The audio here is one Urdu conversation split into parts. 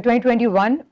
2021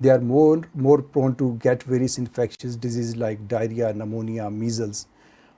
they are more prone to get various infectious diseases like diarrhea, pneumonia, measles।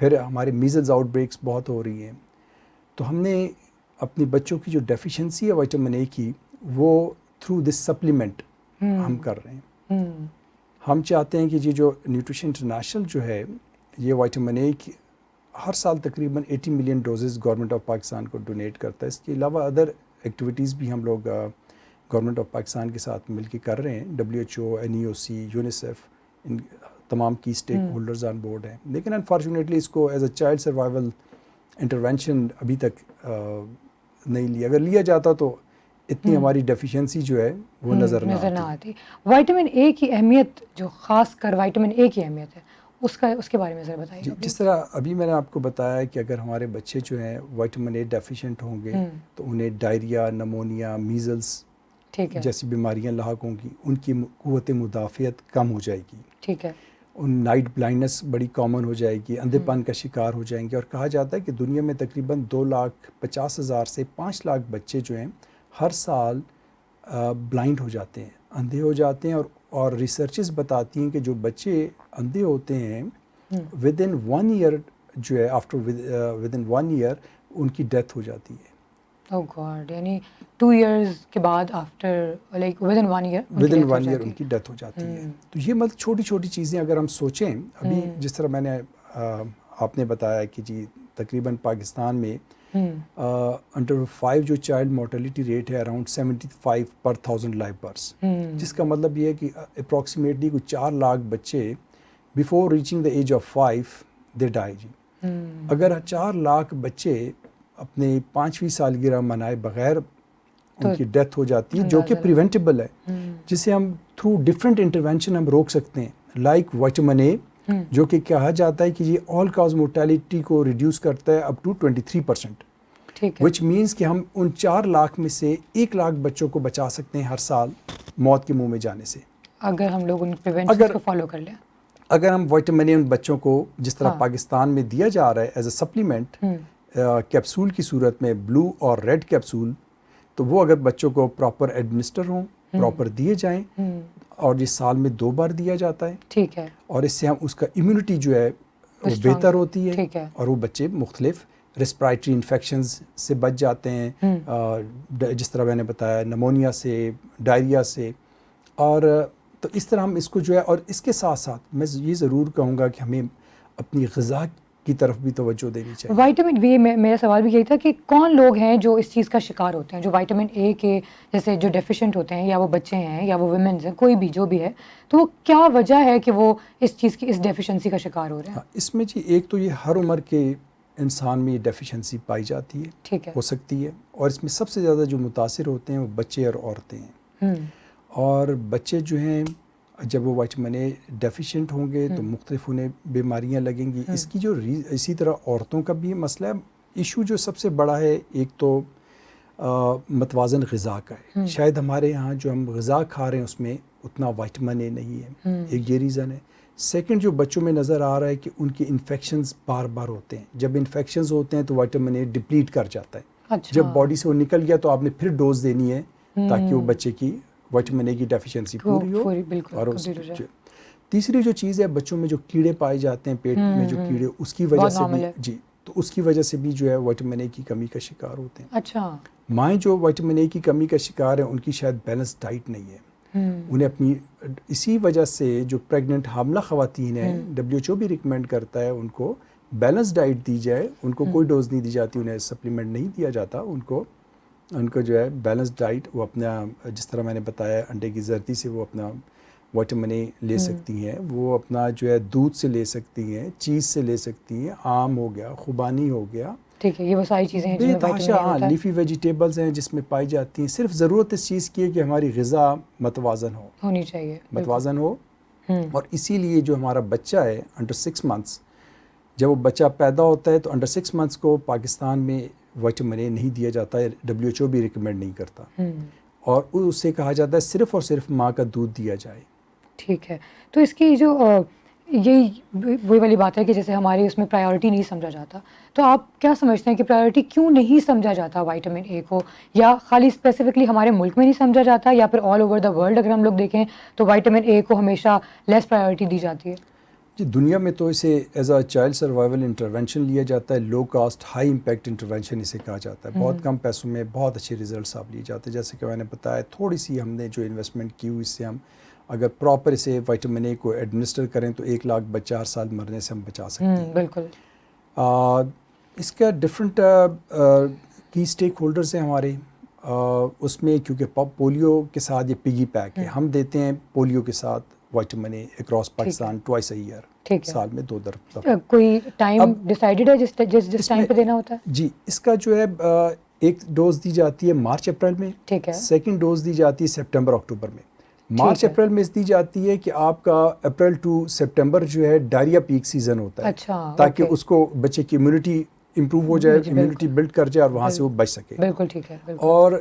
پھر ہمارے میزلز آؤٹ بریکس بہت ہو رہی ہیں. تو ہم نے اپنی بچوں کی جو ڈیفیشنسی ہے وائٹامن اے کی وہ تھرو دس سپلیمنٹ ہم کر رہے ہیں. ہم چاہتے ہیں کہ یہ جو نیوٹریشن انٹرنیشنل جو ہے یہ وائٹامن اے کی ہر سال تقریباً 80 million doses government of Pakistan کو ڈونیٹ کرتا ہے. اس کے علاوہ ادر ایکٹیویٹیز بھی ہم لوگ گورنمنٹ آف پاکستان کے ساتھ مل کے کر رہے ہیں. WHO, NEOC, یونیسیف ان تمام کی اسٹیک ہولڈرز آن بورڈ ہیں. لیکن انفارچونیٹلی اس کو as a child survival intervention ابھی تک نہیں لیا. اگر لیا جاتا تو اتنی ہماری ڈیفیشنسی جو ہے وہ نظر نہ آتی. وائٹامن اے کی اہمیت جو خاص کر وائٹامن اے کی اہمیت ہے اس کے بارے میں ذرا بتائیے. جی, جس طرح ابھی میں نے آپ کو بتایا کہ اگر ہمارے بچے جو ہیں وائٹامن اے ڈیفیشینٹ ہوں گے تو انہیں ڈائریا, نمونیا, میزلس جیسی بیماریاں لاحق ہوں گی, ان کی قوت مدافعت کم ہو جائے گی. ٹھیک ہے. ان نائٹ بلائنڈنس بڑی کامن ہو جائے گی, اندھے پن کا شکار ہو جائیں گے. اور کہا جاتا ہے کہ دنیا میں تقریباً 2,50,000 سے 5 لاکھ بچے جو ہیں ہر سال بلائنڈ ہو جاتے ہیں, اندھے ہو جاتے ہیں. اور ریسرچز بتاتی ہیں کہ جو بچے اندھے ہوتے ہیں ود ان 1 ایئر جو ہے آفٹر ود ان 1 ایئر ان کی ڈیتھ ہو جاتی ہے. Oh God, یعنی 2 ایئرز کے بعد after like with in 1 year ان کی ڈیتھ ہو جاتی ہے. تو یہ مطلب چھوٹی چھوٹی چیزیں اگر ہم سوچیں, ابھی جس طرح میں نے آپ نے بتایا کہ جی تقریباً پاکستان میں انڈر 5 جو چائلڈ مورٹیلٹی ریٹ ہے اراؤنڈ 75 پر 1000 لائف برث, جس کا مطلب یہ ہے کہ اپروکسیمیٹلی کوئی 4 لاکھ بچے before reaching the age of 5 they die. جی اگر 4 لاکھ بچے اپنے 5ویں سالگرہ منائے بغیر ان کی ڈیتھ ہو جاتی ہے, جو کہ پریونٹیبل ہے, جسے ہم تھرو ڈفرینٹ انٹرونشن ہم روک سکتے ہیں, لائک وائٹامن اے جو کہ کہا جاتا ہے کہ یہ آل کاز مورٹیلٹی کو ریڈیوس کرتا ہے اپ ٹو 23%, وچ مینس کہ ہم ان 4 لاکھ میں سے 1 لاکھ بچوں کو بچا سکتے ہیں ہر سال موت کے منہ میں جانے سے, اگر ہم لوگ ان پریونشن کو فالو کر لیں. اگر ہم وائٹامن اے ان بچوں کو جس طرح پاکستان میں دیا جا رہا ہے ایز اے سپلیمنٹ کیپسول کی صورت میں, بلو اور ریڈ کیپسول, تو وہ اگر بچوں کو پراپر ایڈمنسٹر ہوں, پراپر دیے جائیں, اور یہ سال میں 2 بار دیا جاتا ہے. ٹھیک ہے. اور اس سے ہم اس کا امیونٹی جو ہے وہ بہتر ہوتی ہے, اور وہ بچے مختلف ریسپرائٹری انفیکشنز سے بچ جاتے ہیں, جس طرح میں نے بتایا نمونیا سے, ڈائریا سے. اور تو اس طرح ہم اس کو جو ہے, اور اس کے ساتھ ساتھ میں یہ ضرور کہوں گا کہ ہمیں اپنی غذا کی طرف بھی توجہ دینی چاہیے. وائٹامن بی, میرا سوال بھی یہی تھا کہ کون لوگ ہیں جو اس چیز کا شکار ہوتے ہیں, جو وائٹامن اے کے جیسے جو ڈیفیشینٹ ہوتے ہیں, یا وہ بچے ہیں یا وہ ویمنز ہیں, کوئی بھی جو بھی ہے, تو وہ کیا وجہ ہے کہ وہ اس چیز کی اس ڈیفیشنسی کا شکار ہو رہے ہیں؟ اس میں جی ایک تو یہ ہر عمر کے انسان میں یہ ڈیفیشنسی پائی جاتی ہے, ٹھیک ہے, ہو سکتی ہے, اور اس میں سب سے زیادہ جو متاثر ہوتے ہیں وہ بچے اور عورتیں ہیں. اور بچے جو ہیں جب وہ وائٹامن اے ڈیفیشینٹ ہوں گے تو مختلف انہیں بیماریاں لگیں گی. اس کی جو اسی طرح عورتوں کا بھی مسئلہ ہے. ایشو جو سب سے بڑا ہے ایک تو متوازن غذا کا ہے. شاید ہمارے یہاں جو ہم غذا کھا رہے ہیں اس میں اتنا وائٹامن اے نہیں ہے, ایک یہ ریزن ہے. سیکنڈ جو بچوں میں نظر آ رہا ہے کہ ان کے انفیکشنز بار بار ہوتے ہیں. جب انفیکشنز ہوتے ہیں تو وائٹامن اے ڈپلیٹ کر جاتا ہے. جب باڈی سے وہ نکل گیا تو آپ نے پھر ڈوز دینی ہے تاکہ وہ بچے کی وائٹامن اے کی ڈیفیشنسی پوری ہو. اور تیسری جو چیز ہے بچوں میں جو کیڑے پائے جاتے ہیں پیٹ میں, جو کیڑے, اس کی وجہ سے بھی جی تو اس کی وجہ سے بھی جو ہے وائٹامن اے کی کمی کا شکار ہوتے ہیں. اچھا. مائیں جو وائٹامن اے کی کمی کا شکار ہیں ان کی شاید بیلنس ڈائٹ نہیں ہے. انہیں اپنی اسی وجہ سے جو پریگننٹ حاملہ خواتین ہیں WHO بھی ریکمینڈ کرتا ہے ان کو بیلنس ڈائٹ دی جائے. ان کو کوئی ڈوز نہیں دی جاتی, انہیں سپلیمنٹ نہیں دیا جاتا. ان کو جو ہے بیلنس ڈائٹ وہ اپنا, جس طرح میں نے بتایا انڈے کی زردی سے وہ اپنا وائٹامن اے لے سکتی ہیں, وہ اپنا جو ہے دودھ سے لے سکتی ہیں, چیز سے لے سکتی ہیں, آم ہو گیا, خوبانی ہو گیا. ٹھیک ہے, یہ وہ ساری چیزیں ہیں جن میں وائٹامن اے ہوتا ہے. لیفی ویجیٹیبلز ہیں جس میں پائی جاتی ہیں. صرف ضرورت اس چیز کی ہے کہ ہماری غذا متوازن ہونی چاہیے, متوازن ہو. اور اسی لیے جو ہمارا بچہ ہے انڈر 6 منتھس, جب وہ بچہ پیدا ہوتا ہے تو انڈر 6 منتھس کو پاکستان میں وائٹامن اے نہیں دیا جاتا ہے. WHO بھی ریکمینڈ نہیں کرتا, اور اس سے کہا جاتا ہے صرف اور صرف ماں کا دودھ دیا جائے. ٹھیک ہے. تو اس کی جو یہی وہی والی بات ہے کہ جیسے ہماری اس میں پرائیورٹی نہیں سمجھا جاتا, تو آپ کیا سمجھتے ہیں کہ پرائیورٹی کیوں نہیں سمجھا جاتا وائٹامن اے کو, یا خالی اسپیسیفکلی ہمارے ملک میں نہیں سمجھا جاتا, یا پھر آل اوور دا ورلڈ اگر ہم لوگ دیکھیں تو وائٹامن اے کو ہمیشہ لیس پرائیورٹی دی جاتی ہے؟ جی دنیا میں تو اسے as a child survival intervention لیا جاتا ہے, low cost high impact intervention اسے کہا جاتا ہے. بہت کم پیسوں میں بہت اچھے ریزلٹس آپ لیے جاتے ہیں. جیسے کہ میں نے بتایا تھوڑی سی ہم نے جو انویسٹمنٹ کی ہوئی, اس سے ہم اگر پراپر اسے وائٹامن اے کو ایڈمنسٹر کریں تو 1 لاکھ بچہ ہر سال مرنے سے ہم بچا سکتے ہیں. بالکل. اس کا ڈفرینٹ کی اسٹیک ہولڈرز ہیں ہمارے اس میں, کیونکہ پولیو کے ساتھ یہ پگی پیک ہے, ہم دیتے ہیں پولیو کے ساتھ vitamin A across Pakistan twice a year, سال میں 2 دفعہ. کوئی ٹائم ڈیسائیڈڈ ہے جس ٹائم پہ دینا ہوتا ہے؟ جی اس کا جو ہے ایک ڈوز دی جاتی ہے مارچ اپریل میں, ٹھیک ہے. سیکنڈ ڈوز دی جاتی ہے سپٹمبر اکتوبر میں. مارچ اپریل میں اس دی جاتی ہے کہ آپ کا اپریل ٹو سپٹمبر جو ہے ڈائریا پیک سیزن ہوتا ہے. اچھا, تاکہ اس کو بچے کی امیونٹی امپروو ہو جائے, امیونٹی بلڈ کر جائے اور وہاں سے وہ بچ سکے. بالکل ٹھیک ہے. اور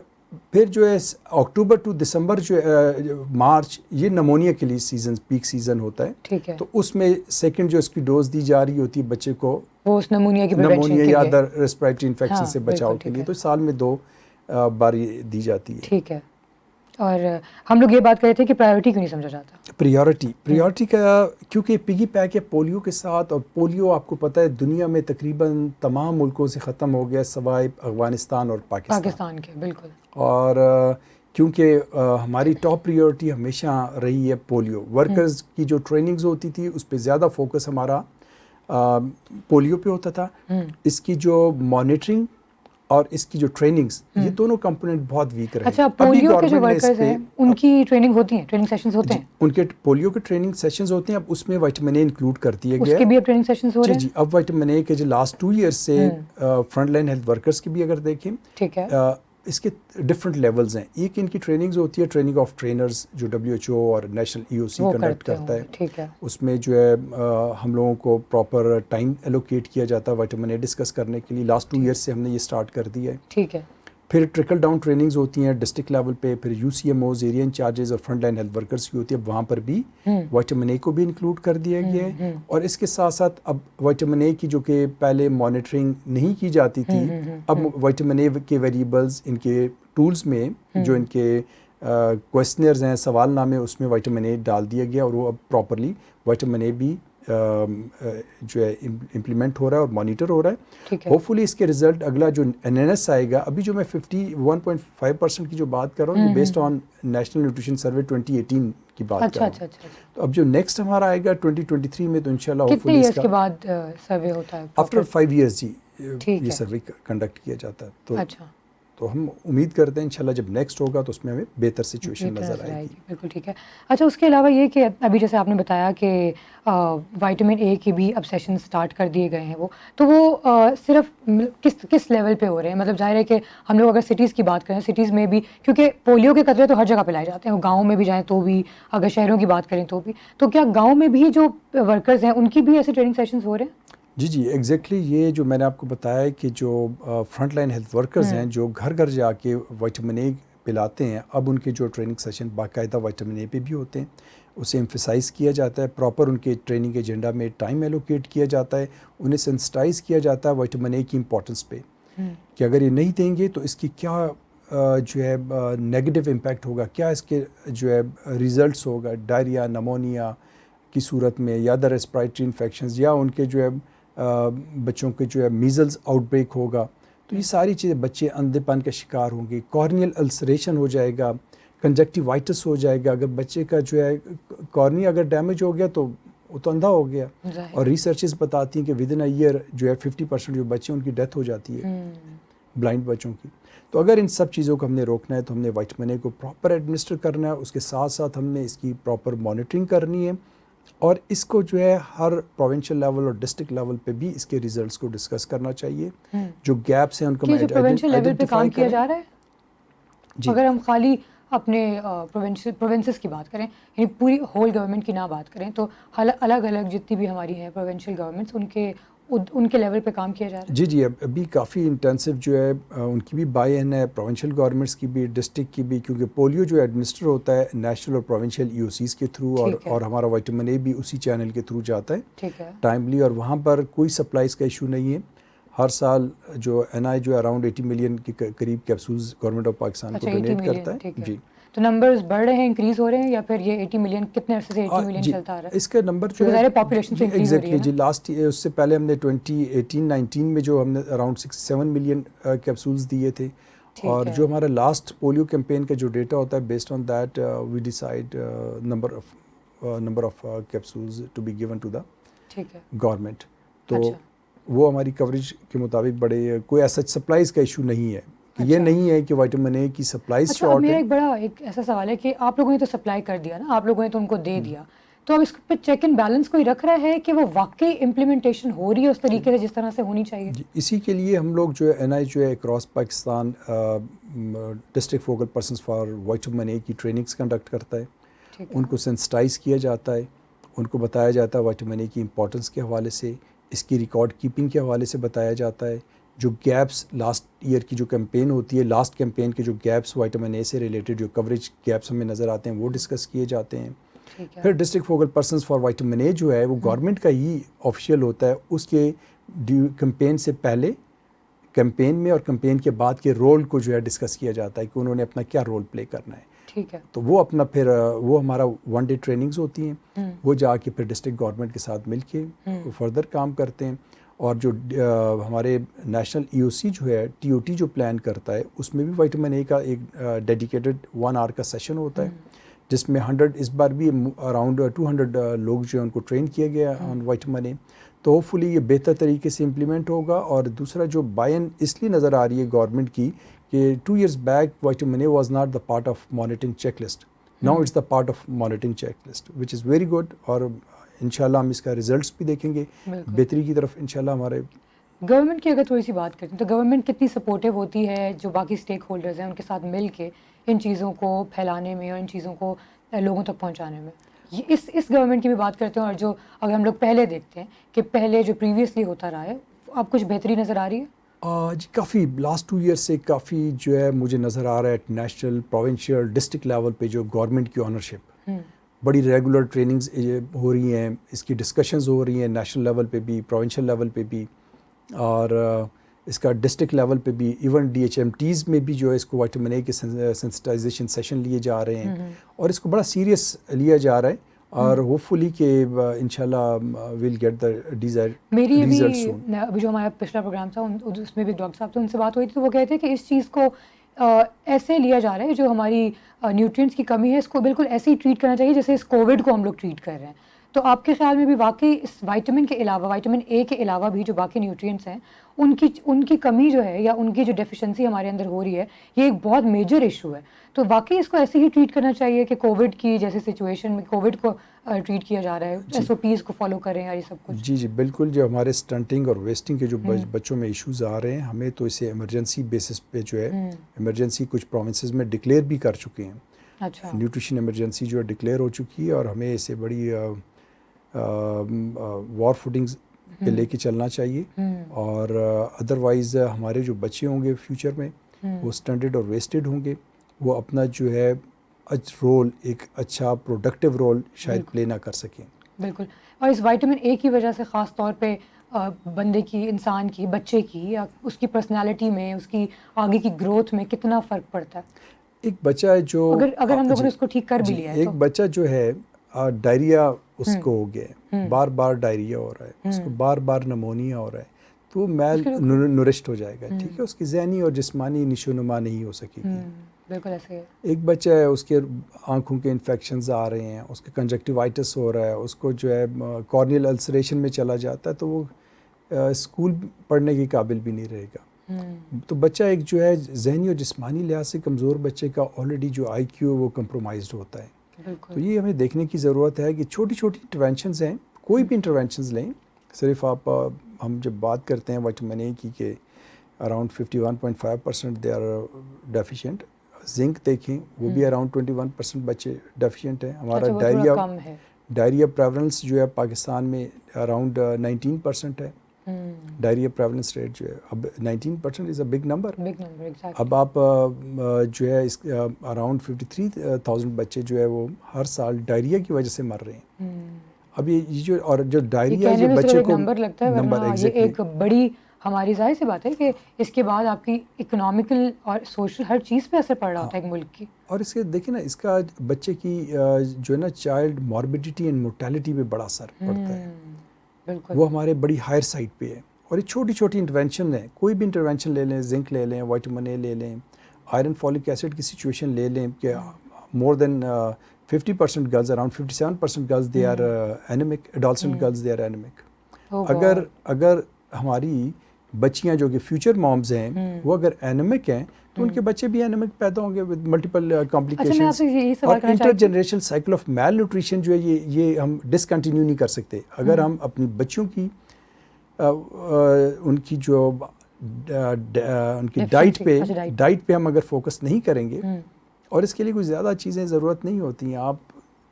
پھر جو ہے اکتوبر ٹو دسمبر جو مارچ یہ نمونیا کے لیے سیزن پیک سیزن ہوتا ہے. ٹھیک ہے. تو اس میں سیکنڈ جو اس کی ڈوز دی جا رہی ہوتی ہے بچے کو وہ اس نمونیا یا ادر ریسپریٹری انفیکشن سے بچاؤ کے لیے, تو سال میں 2 بار یہ دی جاتی ہے. ٹھیک ہے. اور ہم لوگ یہ بات کر رہے تھے کہ پرائیورٹی کیوں نہیں سمجھا جاتا؟ پریورٹی کا کیونکہ پگی پیک ہے پولیو کے ساتھ, اور پولیو آپ کو پتہ ہے دنیا میں تقریباً تمام ملکوں سے ختم ہو گیا سوائے افغانستان اور پاکستان کے. بالکل. اور کیونکہ ہماری ٹاپ پریورٹی ہمیشہ رہی ہے پولیو. ورکرز کی جو ٹریننگز ہوتی تھی اس پہ زیادہ فوکس ہمارا پولیو پہ ہوتا تھا. اس کی جو مانیٹرنگ اور اس کی جو ٹریننگز, یہ دونوں کمپوننٹ بہت ویک رہے. اچھا, پولیو کے جو ورکرز ہیں ان کی ٹریننگ ہوتی ہیں, ٹریننگ سیشنز ہوتے ہیں؟ ان کے پولیو کے ٹریننگ سیشنز ہوتے ہیں. اب اس میں وائٹامن اے انکلوڈ کر دیا گیا ہے. اس کے بھی اب ٹریننگ سیشنز ہو رہے ہیں؟ جی اب وائٹامن اے کے جو لاسٹ 2 ایئرس سے فرنٹ لائن ہیلتھ ورکرز کی بھی اگر دیکھیں, ٹھیک ہے, اس کے ڈفرینٹ لیولز ہیں. ایک ان کی ٹریننگز ہوتی ہے ٹریننگ آف ٹرینرز جو WHO اور نیشنل EOC کنڈکٹ کرتا ہے. ٹھیک ہے. اس میں جو ہے ہم لوگوں کو پراپر ٹائم ایلوکیٹ کیا جاتا ہے وائٹامن اے ڈسکس کرنے کے لیے. لاسٹ 2 ایئرس سے ہم نے یہ اسٹارٹ کر دیا ہے. ٹھیک ہے. پھر ٹرکل ڈاؤن ٹریننگز ہوتی ہیں ڈسٹرکٹ لیول پہ, پھر UCMOs ایریا انچارجز اور فرنٹ لائن ہیلتھ ورکرز کی ہوتی ہے. وہاں پر بھی وائٹامن اے کو بھی انکلوڈ کر دیا گیا ہے. اور اس کے ساتھ ساتھ اب وائٹامن اے کی جو کہ پہلے مانیٹرنگ نہیں کی جاتی تھی, اب وائٹامن اے کے ویریبلز ان کے ٹولز میں جو ان کے کویسچنرز ہیں, سوال نامے, اس میں وائٹامن اے ڈال دیا گیا, اور وہ اب پراپرلی وائٹامن اے بھی جو ہے امپلیمنٹ ہو رہا ہے اور مانیٹر ہو رہا ہے. ہوپ فلی اس کے رزلٹ اگلا جو NNS آئے گا, ابھی جو میں 51.5% کی جو بات کر رہا ہوں یہ based on national nutrition survey 2018 کی بات کر رہا ہوں. تو اب جو نیکسٹ ہمارا آئے گا 2023 میں, تو انشاءاللہ ہوپ فلی اس کے بعد سروے ہوتا ہے آفٹر 5 ایئرز جی یہ سروے کنڈکٹ کیا جاتا ہے. تو ہم امید کرتے ہیں انشاءاللہ جب نیکسٹ ہوگا تو اس میں ہمیں بہتر سچویشن نظر آئے گی. بالکل ٹھیک ہے. اچھا, اس کے علاوہ یہ کہ ابھی جیسے آپ نے بتایا کہ وائٹامن اے کی بھی اب سیشن سٹارٹ کر دیے گئے ہیں, تو وہ صرف کس لیول پہ ہو رہے ہیں؟ مطلب ظاہر ہے کہ ہم لوگ اگر سٹیز کی بات کریں, سٹیز میں بھی کیونکہ پولیو کے قطرے تو ہر جگہ پہ لائے جاتے ہیں, وہ گاؤں میں بھی جائیں تو بھی, اگر شہروں کی بات کریں تو بھی, تو کیا گاؤں میں بھی جو ورکرز ہیں ان کی بھی ایسے ٹریننگ سیشنز ہو رہے ہیں؟ جی ایگزیکٹلی یہ جو میں نے آپ کو بتایا ہے کہ جو فرنٹ لائن ہیلتھ ورکرز ہیں جو گھر گھر جا کے وائٹامن اے پلاتے ہیں, اب ان کے جو ٹریننگ سیشن باقاعدہ وائٹامن اے پہ بھی ہوتے ہیں. اسے ایمفیسائز کیا جاتا ہے, پراپر ان کے ٹریننگ ایجنڈا میں ٹائم ایلوکیٹ کیا جاتا ہے, انہیں سینسٹائز کیا جاتا ہے وائٹامن اے کی امپورٹنس پہ کہ اگر یہ نہیں دیں گے تو اس کی کیا جو ہے نیگیٹو امپیکٹ ہوگا, کیا اس کے جو ہے ریزلٹس ہوگا ڈائریا, نمونیا کی صورت میں, یا ادر ریسپریٹری انفیکشنز, یا ان کے جو ہے بچوں کے جو ہے میزلز آؤٹ بریک ہوگا. تو یہ ساری چیزیں, بچے اندھے پن کا شکار ہوں گے, کارنیل السریشن ہو جائے گا, کنجکٹیوائٹس ہو جائے گا. اگر بچے کا جو ہے کارنیا اگر ڈیمیج ہو گیا تو وہ تو اندھا ہو گیا. اور ریسرچز بتاتی ہیں کہ ود ان اے ایئر جو ہے 50% جو بچے ان کی ڈیتھ ہو جاتی ہے بلائنڈ بچوں کی. تو اگر ان سب چیزوں کو ہم نے روکنا ہے تو ہم نے وائٹامن اے کو پراپر ایڈمنسٹر کرنا ہے, اس کے ساتھ ساتھ ہم نے اس کی پراپر مانیٹرنگ کرنی ہے, اور اس کو جو ہے ہر پروونشل لیول اور ڈسٹرکٹ لیول پہ بھی اس کے ریزلٹس کو ڈسکس کرنا چاہیے. جو گیپس ہیں ان کو پروونشل لیول پہ کام کیا جا رہا ہے. اگر ہم خالی اپنے پروونسز کی بات کریں, یعنی پوری ہول گورنمنٹ کی نہ بات کریں, تو الگ الگ جتنی بھی ہماری ہیں پروونشل گورنمنٹس ان کے لیول پہ کام کیا جا رہا ہے. جی ابھی کافی انٹینسو جو ہے ان کی بھی بائی ان ہے, پروونشل گورنمنٹس کی بھی, ڈسٹرکٹ کی بھی, کیونکہ پولیو جو ایڈمنسٹر ہوتا ہے نیشنل اور پروونشل EOCs کے تھرو, اور ہمارا وائٹامن اے بھی اسی چینل کے تھرو جاتا ہے ٹائملی, اور وہاں پر کوئی سپلائز کا ایشو نہیں ہے. ہر سال جو NI جو اراؤنڈ 80 ملین کے قریب کیپسولز گورنمنٹ آف پاکستان کو ڈونیٹ کرتا ہے. جی تو نمبرز بڑھ رہے ہیں, انکریز ہو رہے ہیں, یا پھر یہ 80 ملین کتنے عرصے سے 80 ملین چلتا آ رہا ہے؟ اس کا نمبر جو ہے پاپولیشن سے انکریز ہو رہی ہے ایگزیکٹلی جی لاسٹ اس سے پہلے ہم نے 2018-19 میں جو ہم نے اراؤنڈ 67 ملین کیپسولز دیے تھے, اور جو ہمارا لاسٹ پولیو کیمپین کا جو ڈیٹا ہوتا ہے based on that we decide number of capsules to be given to the government. تو وہ ہماری کوریج کے مطابق بڑے کوئی ایسا سپلائز کا ایشو نہیں ہے. یہ نہیں ہے کہ وائٹامن اے کی سپلائز شارٹ ہے. میرا ایک ایسا سوال ہے کہ آپ لوگوں نے تو سپلائی کر دیا نا, آپ لوگوں نے تو ان کو دے دیا, تو اب اس پہ چیک اینڈ بیلنس کوئی رکھ رہا ہے کہ وہ واقعی امپلیمنٹیشن ہو رہی ہے اس طریقے سے جس طرح سے ہونی چاہیے؟ جی اسی کے لیے ہم لوگ جو ہے این آئی جو ہے across Pakistan district focal persons for vitamin A کی ٹریننگس کنڈکٹ کرتا ہے. ان کو سینسٹائز کیا جاتا ہے, ان کو بتایا جاتا ہے وائٹامن اے کی امپورٹنس کے حوالے سے, اس کی ریکارڈ کیپنگ کے حوالے سے بتایا جاتا ہے. جو گیپس لاسٹ ایئر کی جو کیمپین ہوتی ہے, لاسٹ کیمپین کے جو گیپس وائٹامن اے سے ریلیٹڈ جو کوریج گیپس ہمیں نظر آتے ہیں وہ ڈسکس کیے جاتے ہیں. پھر district focal persons for vitamin A جو ہے وہ گورنمنٹ کا ہی آفیشیل ہوتا ہے. اس کے کیمپین سے پہلے, کیمپین میں اور کیمپین کے بعد کے رول کو جو ہے ڈسکس کیا جاتا ہے کہ انہوں نے اپنا کیا رول پلے کرنا ہے. ٹھیک ہے. تو وہ اپنا پھر وہ ہمارا 1 ڈے ٹریننگز ہوتی ہیں, وہ جا کے پھر ڈسٹرکٹ گورنمنٹ کے ساتھ مل کے فردر کام کرتے ہیں. اور جو ہمارے نیشنل ای او سی جو ہے ٹی او ٹی جو پلان کرتا ہے, اس میں بھی وائٹامن اے کا ایک ڈیڈیکیٹڈ 1 آور کا سیشن ہوتا ہے, جس میں 100 اس بار بھی اراؤنڈ 200 لوگ جو ہیں ان کو ٹرین کیا گیا آن وائٹامن اے. تو ہوپ فلی یہ بہتر طریقے سے امپلیمنٹ ہوگا. اور دوسرا جو بائن اس لیے نظر آ رہی ہے گورنمنٹ کی کہ 2 years back vitamin A was not the part of monitoring check list, now it's the part of monitoring check list which is very good. اور انشاءاللہ ہم اس کا ریزلٹس بھی دیکھیں گے بہتری کی طرف انشاءاللہ. ہمارے گورنمنٹ کی اگر تھوڑی سی بات کریں تو گورنمنٹ کتنی سپورٹیو ہوتی ہے جو باقی اسٹیک ہولڈرز ہیں ان کے ساتھ مل کے ان چیزوں کو پھیلانے میں اور ان چیزوں کو لوگوں تک پہنچانے میں؟ اس گورنمنٹ کی بھی بات کرتے ہیں, اور جو اگر ہم لوگ پہلے دیکھتے ہیں کہ پہلے جو پریویسلی ہوتا رہا ہے, اب کچھ بہتری نظر آ رہی ہے؟ جی کافی لاسٹ 2 years سے کافی جو ہے مجھے نظر آ رہا ہے نیشنل, پروونشل, ڈسٹرکٹ لیول پہ جو گورنمنٹ کی اونرشپ, بڑی ریگولر ٹریننگز ہو رہی ہیں, اس کی ڈسکشنز ہو رہی ہیں نیشنل لیول پہ بھی, پروونشل لیول پہ بھی, اور اس کا ڈسٹرکٹ لیول پہ بھی. Even D H M Ts میں بھی جو ہے اس کو وائٹامن اے کے سینسٹائزیشن سیشن لیے جا رہے ہیں, اور اس کو بڑا سیریس لیا جا رہا ہے. اور ہوپ فلی کہ انشاءاللہ we'll get the desired result soon. ابھی جو ہمارا پچھلا پروگرام تھا اس میں بھی ڈاکٹر صاحب سے ان سے بات ہوئی تھی, تو وہ کہتے ہیں کہ اس چیز کو ایسے لیا جا رہا ہے, جو ہماری نیوٹرینٹس کی کمی ہے اس کو بالکل ایسے ہی ٹریٹ کرنا چاہیے جیسے اس کووڈ کو ہم لوگ ٹریٹ کر رہے ہیں. تو آپ کے خیال میں بھی واقعی اس وائٹامن کے علاوہ, وائٹامن اے کے علاوہ بھی جو باقی نیوٹرینٹس ہیں ان کی کمی جو ہے یا ان کی جو ڈیفیشنسی ہمارے اندر ہو رہی ہے, یہ ایک بہت میجر ایشو ہے. تو واقعی اس کو ایسے ہی ٹریٹ کرنا چاہیے کہ کووڈ کی جیسے سچویشن میں کووڈ کو ٹریٹ کیا جا رہا ہے, ایس او پیز کو فالو کریں اور یہ سب کچھ؟ جی بالکل. جو ہمارے اسٹنٹنگ اور ویسٹنگ کے جو بچوں میں ایشوز آ رہے ہیں, ہمیں تو اسے ایمرجنسی بیسس پہ جو ہے ایمرجنسی کچھ پروونسز میں ڈکلیئر بھی کر چکے ہیں. اچھا, نیوٹریشن ایمرجنسی جو ہے ڈکلیئر ہو چکی ہے, اور ہمیں اسے بڑی وار فوٹنگز پہ لے کے چلنا چاہیے. اور ادروائز ہمارے جو بچے ہوں گے فیوچر میں وہ اسٹنٹڈ اور ویسٹڈ ہوں گے, وہ اپنا جو ہے رول ایک اچھا پروڈکٹیو رول شاید پلے نہ کر سکیں. بالکل. اور اس وائٹامن اے کی وجہ سے خاص طور پہ بندے کی, انسان کی, بچے کی, یا اس کی پرسنالٹی میں, اس کی آگے کی گروتھ میں کتنا فرق پڑتا ہے؟ ایک بچہ ہے جو اگر ہم لوگوں نے اس کو ٹھیک کر بھی لیا ہے, ایک بچہ جو ہے ڈائریا اس کو ہو گیا ہے, بار بار ڈائریا ہو رہا ہے, اس کو بار بار نمونیا ہو رہا ہے, تو میل نورشڈ ہو جائے گا. ٹھیک ہے, اس کی ذہنی اور جسمانی نشو نما نہیں ہو سکے گی. بالکل ایسے ہے. ایک بچہ ہے, اس کے آنکھوں کے انفیکشنز آ رہے ہیں, اس کے کنجکٹیوائٹس ہو رہا ہے, اس کو جو ہے کارنیل السریشن میں چلا جاتا ہے, تو وہ اسکول پڑھنے کے قابل بھی نہیں رہے گا. تو بچہ ایک جو ہے ذہنی اور جسمانی لحاظ سے کمزور بچے کا آلریڈی جو آئی کیو ہے وہ کمپرومائزڈ ہوتا ہے. تو یہ ہمیں دیکھنے کی ضرورت ہے کہ چھوٹی چھوٹی انٹروینشنز ہیں, کوئی بھی انٹروینشنز لیں. صرف ہم جب بات کرتے ہیں وائٹامن اے کی کہ around 51.5% they are deficient. Zinc دیکھیں وہ بھی اراؤنڈ 21% بچے ڈیفیشینٹ ہیں. ہمارا ڈائریا پریولنس جو ہے پاکستان میں اراؤنڈ 19% ہے. ڈائریا پریولنس ریٹ جو ہے اب 19% از اے بگ نمبر. اب آپ جو ہے اس اراؤنڈ 53,000 بچے جو ہے وہ ہر سال ڈائریا کی وجہ سے مر رہے ہیں. اب یہ جو اور جو ڈائریا یہ بچے کو نمبر لگتا ہے, ورنہ یہ ایک بڑی ہماری ظاہر سی بات ہے کہ اس کے بعد آپ کی اکنامیکل اور سوشل ہر چیز پہ اثر پڑ رہا ہوتا ہے ایک ملک کی. اور اس کے دیکھیں نا اس کا بچے کی جو ہے نا چائلڈ ماربیڈیٹی اینڈ مورٹیلٹی پہ بڑا اثر پڑتا ہے. بالکل وہ ہمارے بڑی ہائر سائٹ پہ ہے. اور یہ چھوٹی چھوٹی انٹرونشن ہیں, کوئی بھی انٹرونشن لے لیں, زنک لے لیں, وائٹامن اے لے لیں, آئرن فولک ایسڈ کی سچویشن لے لیں کہ more than 50% girls, around 57% girls they are anaemic, adolescent girls they are anaemic. اگر ہماری بچیاں جو کہ فیوچر مومز ہیں وہ اگر اینیمک ہیں تو ان کے بچے بھی اینیمک پیدا ہوں گے ود ملٹیپل کمپلیکیشنز. اور inter generation cycle of malnutrition جو ہے یہ ہم ڈسکنٹینیو نہیں کر سکتے. اگر ہم اپنی بچیوں کی ان کی جو ان کی ڈائٹ پہ ہم اگر فوکس نہیں کریں گے, اور اس کے لیے کوئی زیادہ چیزیں ضرورت نہیں ہوتی ہیں. آپ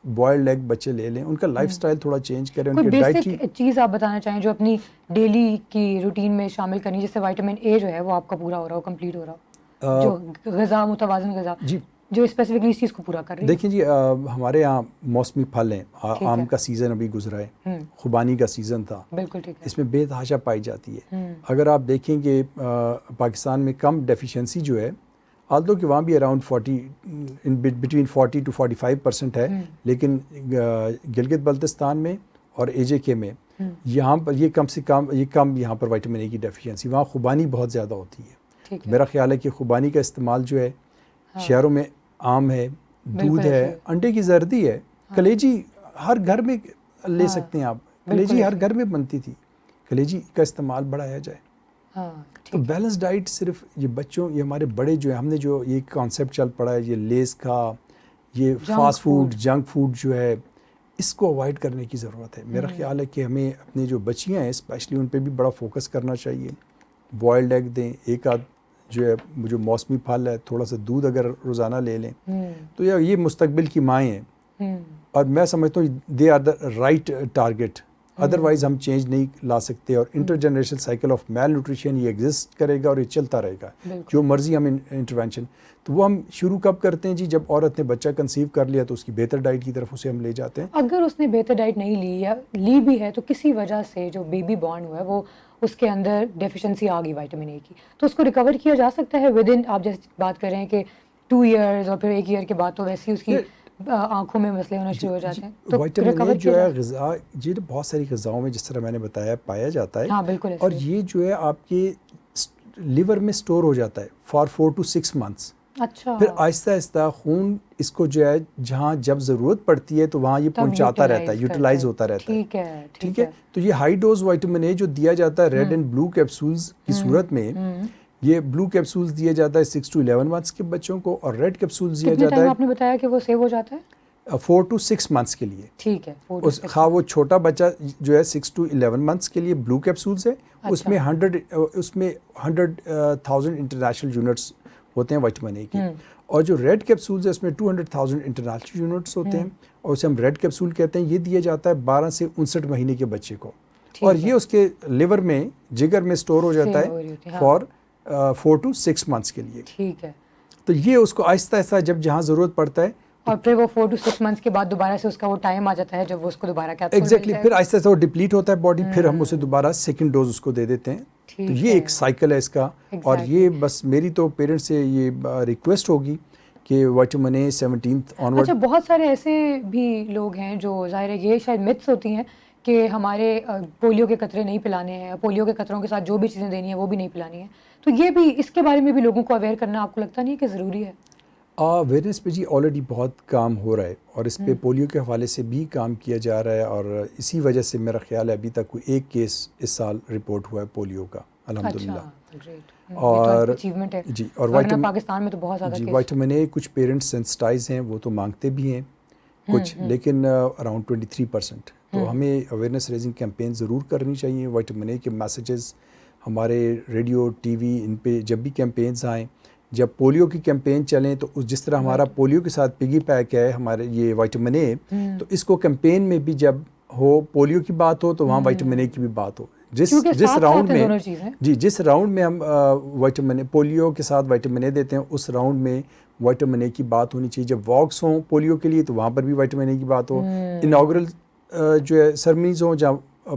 بوائلڈ ایگ بچے لے لیں, ان کا لائف سٹائل تھوڑا چینج کریں, ان کی ڈائٹ کی چیز آپ بتانا چاہیں جو اپنی ڈیلی کی روٹین میں شامل کرنی, جس سے وائٹامن اے جو ہے وہ آپ کا پورا ہو رہا ہو, کمپلیٹ ہو رہا ہو, جو غذا متوازن غذا جو اسپیسیفکلی اس چیز کو پورا کر رہی ہے. دیکھیں جی, ہمارے یہاں موسمی پھل ہیں, آم کا سیزن ابھی گزرا ہے, خوبانی کا سیزن تھا, بالکل ٹھیک ہے, اس میں بے تحاشا پائی جاتی ہے. اگر آپ دیکھیں کہ پاکستان میں کم ڈیفیشنسی جو ہے, آلدو کہ وہاں بھی اراؤنڈ 40 to 45% ہے, لیکن گلگت بلتستان میں اور اے جے کے میں یہاں پر یہ کم یہاں پر وائٹامن اے کی ڈیفیشنسی, وہاں خوبانی بہت زیادہ ہوتی ہے. میرا خیال ہے کہ خوبانی کا استعمال جو ہے شہروں میں عام ہے, دودھ ہے, انڈے کی زردی ہے, کلیجی ہر گھر میں لے سکتے ہیں آپ, کلیجی ہر گھر میں بنتی تھی, کلیجی کا استعمال بڑھایا جائے. تو بیلنس ڈائٹ صرف یہ بچوں, یہ ہمارے بڑے جو ہیں, ہم نے جو یہ کانسیپٹ چل پڑا ہے, یہ لیز کا, یہ فاسٹ فوڈ, جنک فوڈ جو ہے, اس کو اوائڈ کرنے کی ضرورت ہے. میرا خیال ہے کہ ہمیں اپنے جو بچیاں ہیں اسپیشلی ان پہ بھی بڑا فوکس کرنا چاہیے. بوائلڈ ایگ دیں, ایک آدھ جو ہے جو موسمی پھل ہے, تھوڑا سا دودھ اگر روزانہ لے لیں تو یہ مستقبل کی مائیں ہیں, اور میں سمجھتا ہوں they are the right target. Otherwise ہم چینج نہیں لا سکتے, اور inter generation cycle of malnutrition یہ ایگزسٹ کرے گا اور یہ چلتا رہے گا, جو مرضی ہم انٹرونشن. تو وہ ہم شروع کب کرتے ہیں جی, جب عورت نے بچہ کنسیو کر لیا تو اس کی بہتر ڈائٹ کی طرف اسے ہم لے جاتے ہیں. اگر اس نے بہتر ڈائٹ نہیں لی یا لی بھی ہے تو کسی وجہ سے جو بیبی بورن ہوا ہے وہ اس کے اندر ڈیفیشنسی آ گئی وائٹامن اے کی, تو اس کو ریکور کیا جا سکتا ہے ود ان, آپ جیسے بات کر رہے ہیں کہ 2 ایئرز اور پھر 1 ایئر کے بعد تو ویسے اس کی آنکھوں میں مسئلے ہونا شروع ہو جاتے ہیں. تو وائٹامن اے جو ہے غذا, یہ بہت ساری غذاؤں میں جس طرح میں نے بتایا پایا جاتا ہے. ہاں بالکل, اور یہ جو ہے آپ کے لیور میں سٹور ہو جاتا ہے فار 4 to 6 months. اچھا, پھر آہستہ آہستہ خون اس کو جو ہے جہاں جب ضرورت پڑتی ہے تو وہاں یہ پہنچاتا رہتا ہے, یوٹیلائز ہوتا رہتا ہے. ٹھیک ہے, تو یہ ہائی ڈوز وائٹامن اے جو دیا جاتا ہے ریڈ اینڈ بلو کیپسولز کی صورت میں, یہ بلو کیپسولز دیا جاتا ہے 6 to 11 months کے بچوں کو, اور ریڈ کیپسولز دیا جاتا ہے, آپ نے بتایا کہ وہ سیو ہو جاتا ہے 4 to 6 months کے لیے. ٹھیک ہے, خواہ وہ چھوٹا بچہ جو ہے 6 to 11 months کے لیے بلو کیپسولز ہے, اس میں 100,000 انٹرنیشنل یونٹس ہوتے ہیں وائٹامن اے کی, اور جو ریڈ کیپسولز ہے اس میں 200,000 انٹرنیشنل یونٹس ہوتے ہیں, اور اسے ہم ریڈ کیپسول کہتے ہیں. یہ دیا جاتا ہے 12 سے 59 مہینے کے بچے کو, اور یہ اس کے لیور میں, جگر میں سٹور ہو جاتا ہے فار 4 to 6 months کے لیے. ٹھیک ہے, تو یہ اس کو آہستہ آہستہ جب جہاں ضرورت پڑتا ہے, اور پھر وہ 4 to 6 months کے بعد دوبارہ سے اس کا وہ ٹائم آ جاتا ہے جب وہ اس کو دوبارہ کیا ایگزیکٹلی, پھر آہستہ آہستہ وہ ڈپلیٹ ہوتا ہے باڈی, پھر ہم اسے دوبارہ سیکنڈ ڈوز اس کو دے دیتے ہیں. تو یہ ایک سائیکل ہے اس کا, اور یہ بس میری تو پیرنٹس سے یہ ریکویسٹ ہوگی کہ وائٹامن اے 17th آنورڈ. اچھا, بہت سارے ایسے بھی لوگ ہیں جو ظاہر ہے یہ شاید متس ہوتی ہیں کہ ہمارے پولیو کے قطرے نہیں پلانے ہیں, پولیو کے قطروں کے ساتھ جو بھی چیزیں دینی ہیں وہ بھی نہیں پلانی ہیں, تو یہ بھی اس کے بارے میں بھی لوگوں کو اویئر کرنا آپ کو لگتا نہیں کہ ضروری ہے؟ اویئرنیس پہ جی آلریڈی بہت کام ہو رہا ہے, اور اس پہ پولیو کے حوالے سے بھی کام کیا جا رہا ہے, اور اسی وجہ سے میرا خیال ہے ابھی تک کوئی ایک کیس اس سال رپورٹ ہوا ہے پولیو کا, الحمدللہ. اور جی, اور پاکستان میں تو بہت زیادہ جی وائٹامن اے کچھ پیرنٹس سینسٹائز ہیں, وہ تو مانگتے بھی ہیں کچھ, لیکن اراؤنڈ 23%. تو ہمیں اویئرنیس ریزنگ کیمپین ضرور کرنی چاہیے. وائٹامن اے کے میسیجز ہمارے ریڈیو, ٹی وی, ان پہ جب بھی کیمپینز آئیں, جب پولیو کی کیمپین چلیں تو جس طرح ہمارا پولیو کے ساتھ پگی پیک ہے ہمارے یہ وائٹامن اے, تو اس کو کیمپین میں بھی جب ہو پولیو کی بات ہو تو وہاں وائٹامن اے کی بھی بات ہو. جس راؤنڈ میں جس راؤنڈ میں ہم وائٹامن پولیو کے ساتھ وائٹامن اے دیتے ہیں, اس راؤنڈ میں وائٹامن اے کی بات ہونی چاہیے. جب واکس ہوں پولیو کے لیے تو وہاں پر بھی وائٹامن اے کی بات ہو. اناگرل جو ہے سرمنیز ہوں جہاں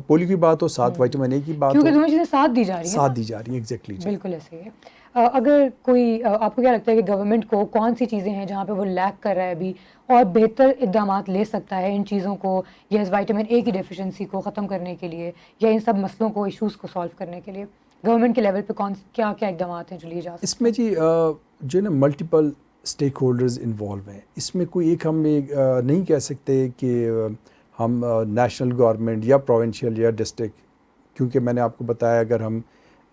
پولیو کی بات ہو ساتھ وائٹامن اے کی بات کیونکہ ہو، دونوں چیزیں ساتھ دی جا رہی ہیں. ساتھ دی جا رہی ہیں. ایگزیکٹلی. بالکل ایسے ہی ہے. اگر کوئی آپ کو کیا لگتا ہے کہ گورنمنٹ کو کون سی چیزیں ہیں جہاں پہ وہ لیک کر رہا ہے ابھی اور بہتر اقدامات لے سکتا ہے ان چیزوں کو یا اس وائٹامن اے کی ڈیفیشنسی کو ختم کرنے کے لیے یا ان سب مسئلوں کو ایشوز کو سالو کرنے کے لیے گورنمنٹ کے لیول پہ کیا کیا اقدامات ہیں جو لیے جا سکتے ہیں؟ اس میں جی جو ہے نا ملٹیپل اسٹیک ہولڈرز انوالو ہیں. اس میں کوئی ایک ہم نہیں کہہ سکتے کہ ہم نیشنل گورنمنٹ یا پروونشل یا ڈسٹرکٹ، کیونکہ میں نے آپ کو بتایا اگر ہم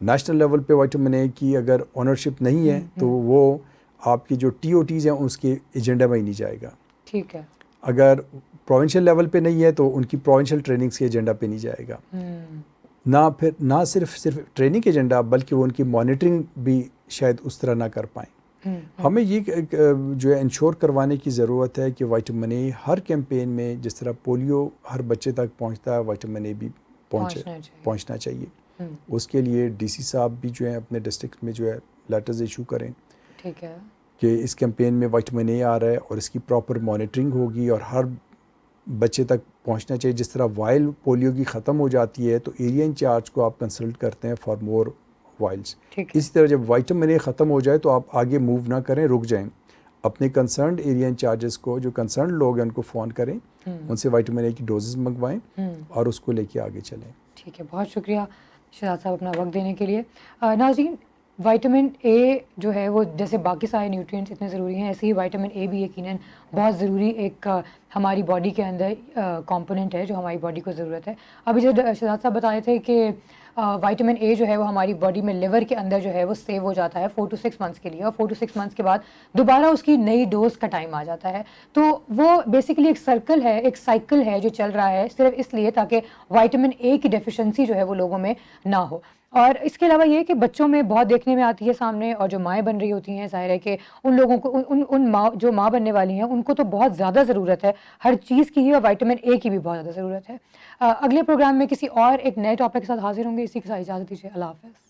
نیشنل لیول پہ وائٹامن اے کی اگر اونرشپ نہیں ہے تو وہ آپ کی جو ٹی او ٹیز ہیں اس کے ایجنڈا میں ہی نہیں جائے گا. ٹھیک ہے. اگر پروونشل لیول پہ نہیں ہے تو ان کی پروونشل ٹریننگس کے ایجنڈا پہ نہیں جائے گا. نہ صرف ٹریننگ ایجنڈا بلکہ وہ ان کی مانیٹرنگ بھی شاید اس طرح نہ کر پائیں. ہمیں یہ جو ہے انشور کروانے کی ضرورت ہے کہ وائٹامن اے ہر کیمپین میں جس طرح پولیو ہر بچے تک پہنچتا ہے وائٹامن اے بھی پہنچنا چاہیے. اس کے لیے ڈی سی صاحب بھی جو ہیں اپنے ڈسٹرکٹ میں جو ہے لیٹرز ایشو کریں. ٹھیک ہے. کہ اس کیمپین میں وائٹامن اے آ رہا ہے اور اس کی پراپر مانیٹرنگ ہوگی اور ہر بچے تک پہنچنا چاہیے. جس طرح وائل پولیو کی ختم ہو جاتی ہے تو ایریا انچارج کو آپ کنسلٹ کرتے ہیں فار مور وائلز. اسی طرح جب وائٹامن اے ختم ہو جائے تو آپ آگے موو نہ کریں، رک جائیں. اپنے کنسرنڈ ایریا انچارجز کو جو کنسرنڈ لوگ ہیں ان کو فون کریں، ان سے وائٹامن اے کی ڈوزز منگوائیں اور اس کو لے کے آگے چلیں. ٹھیک ہے. بہت شکریہ شہزاد صاحب اپنا وقت دینے کے لیے. ناظرین، وائٹامن اے جو ہے وہ جیسے باقی سارے نیوٹرینٹس اتنے ضروری ہیں ایسے ہی وائٹامن اے بھی یقیناً بہت ضروری ایک ہماری باڈی کے اندر کمپوننٹ ہے جو ہماری باڈی کو ضرورت ہے. ابھی جو شہزاد صاحب بتا رہے تھے کہ وائٹامن اے جو ہے وہ ہماری باڈی میں لیور کے اندر جو ہے وہ سیو ہو جاتا ہے 4 to 6 منتھس کے لیے اور 4 to 6 منتھس کے بعد دوبارہ اس کی نئی ڈوز کا ٹائم آ جاتا ہے. تو وہ بیسیکلی ایک سرکل ہے، ایک سائیکل ہے جو چل رہا ہے صرف اس لیے تاکہ وائٹامن اے کی ڈیفیشنسی جو ہے وہ لوگوں میں نہ ہو. اور اس کے علاوہ یہ کہ بچوں میں بہت دیکھنے میں آتی ہے سامنے، اور جو مائیں بن رہی ہوتی ہیں ظاہر ہے کہ ان لوگوں کو ان ماں جو ماں بننے والی ہیں ان کو تو بہت زیادہ ضرورت ہے ہر چیز کی ہی، اور وائٹامن اے کی بھی بہت زیادہ ضرورت ہے. اگلے پروگرام میں کسی اور ایک نئے ٹاپک کے ساتھ حاضر ہوں گے. اسی کے ساتھ اجازت دیجیے. اللہ حافظ.